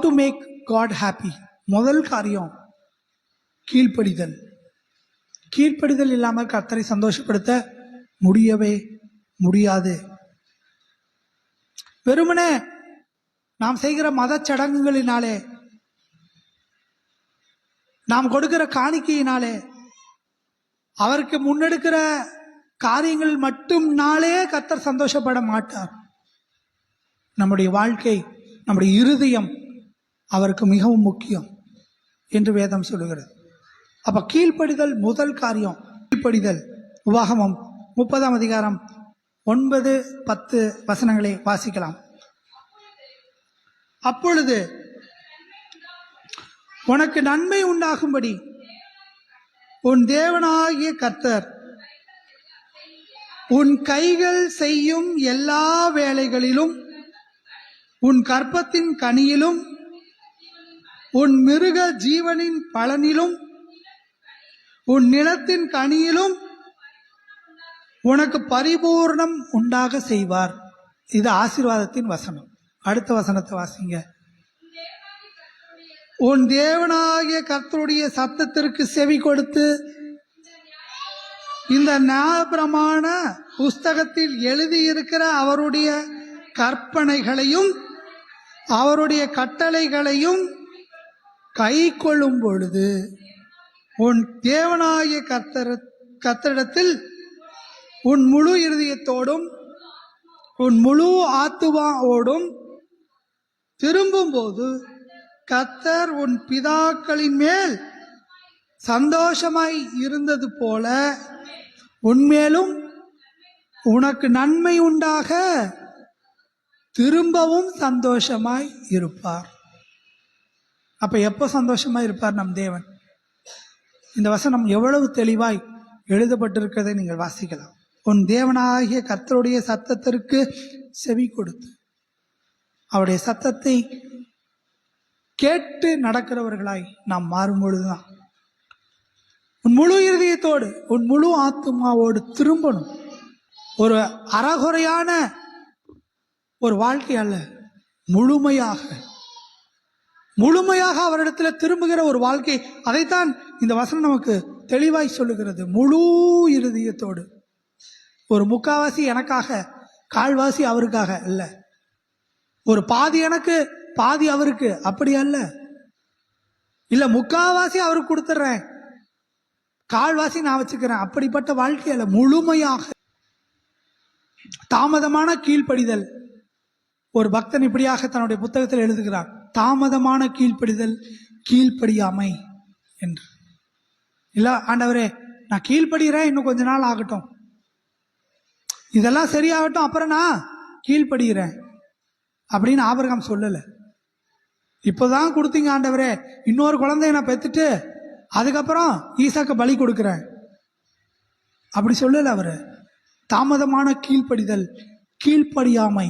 To make God happy. முதல் காரியம் கீழ்ப்படிதல். கீழ்ப்படிதல் இல்லாமல் கர்த்தரை சந்தோஷப்படுத்த முடியவே முடியாது. வெறுமனே நாம் செய்கிற மத சடங்குகளினாலே, நாம் கொடுக்கிற காணிக்கையினாலே, அவருக்கு முன்னெடுக்கிற காரியங்கள் மட்டும்னாலே கர்த்தர் சந்தோஷப்பட மாட்டார். நம்முடைய வாழ்க்கை, நம்முடைய இருதயம் அவருக்கு மிகவும் முக்கியம் என்று வேதம் சொல்லுகிறது. அப்ப கீழ்ப்படிதல் முதல் காரியம். கீழ்ப்படிதல். உபாகமம் 30ஆம் அதிகாரம் 9-10 வசனங்களை வாசிக்கலாம். அப்பொழுது உனக்கு நன்மை உண்டாகும்படி உன் தேவனாகிய கர்த்தர் உன் கைகள் செய்யும் எல்லா வேலைகளிலும், உன் கற்பத்தின் கனியிலும், உன் மிருக ஜீவனின் பலனிலும், உன் நிலத்தின் கனியிலும் உனக்கு பரிபூர்ணம் உண்டாக செய்வார். இது ஆசீர்வாதத்தின் வசனம். அடுத்த வசனத்தை வாசிங்க. உன் தேவனாகிய கர்த்தருடைய சத்தத்திற்கு செவி கொடுத்து இந்த நியாயப்பிரமாண புஸ்தகத்தில் எழுதியிருக்கிற அவருடைய கற்பனைகளையும் அவருடைய கட்டளைகளையும் கை கொள்ளும் பொழுது உன் தேவனாகிய கர்த்தரிடத்தில் உன் முழு இருதயத்தோடும் உன் முழு ஆத்துமாவோடும் திரும்பும் போது கர்த்தர் உன் பிதாக்களின் மேல் சந்தோஷமாய் இருந்தது போல உன்மேலும் உனக்கு நன்மை உண்டாக திரும்பவும் சந்தோஷமாய் இருப்பார். அப்ப எப்போ சந்தோஷமாய் இருப்பார் நம் தேவன்? இந்த வசனம் எவ்வளவு தெளிவாய் எழுதப்பட்டிருக்கிறதை நீங்கள் வாசிக்கலாம். உன் தேவனாகிய கர்த்தருடைய சத்தத்திற்கு செவி கொடுத்து அவருடைய சத்தத்தை கேட்டு நடக்கிறவர்களாய் நாம் மாறும் பொழுதுதான் உன் முழு இருதயத்தோடு உன் முழு ஆத்துமாவோடு திரும்பணும். ஒரு அறகுறையான ஒரு வாழ்க்கை அல்ல, முழுமையாக அவரிடத்துல திரும்புகிற ஒரு வாழ்க்கை. அதைத்தான் இந்த வசனம் நமக்கு தெளிவாய் சொல்லுகிறது. முழு இருதயத்தோடு. ஒரு முக்காவாசி எனக்காக, கால்வாசி அவருக்காக அல்ல. ஒரு பாதி எனக்கு பாதி அவருக்கு, அப்படி அல்ல. இல்ல முக்காவாசி அவருக்கு கொடுத்துட்றேன், கால்வாசி நான் வச்சுக்கிறேன், அப்படிப்பட்ட வாழ்க்கை அல்ல. முழுமையாக. தாமதமான கீழ்ப்படிதல். ஒரு பக்தன் இப்படியாக தன்னுடைய புத்தகத்தில் எழுதுகிறார், தாமதமான கீழ்ப்படிதல் கீழ்ப்படியாமை என்று. இல்ல ஆண்டவரே, நான் கீழ்ப்படுகிறேன், இன்னும் கொஞ்ச நாள் ஆகட்டும், இதெல்லாம் சரியாகட்டும், அப்புறம் நான் கீழ்ப்படுகிறேன் அப்படின்னு ஆபிரகாம் சொல்லல. இப்போதான் கொடுத்தீங்க ஆண்டவரே, இன்னொரு குழந்தைய நான் பெத்துட்டு அதுக்கப்புறம் ஈசாக்க பலி கொடுக்கிறேன் அப்படி சொல்லல அவரு. தாமதமான கீழ்ப்படிதல் கீழ்ப்படியாமை.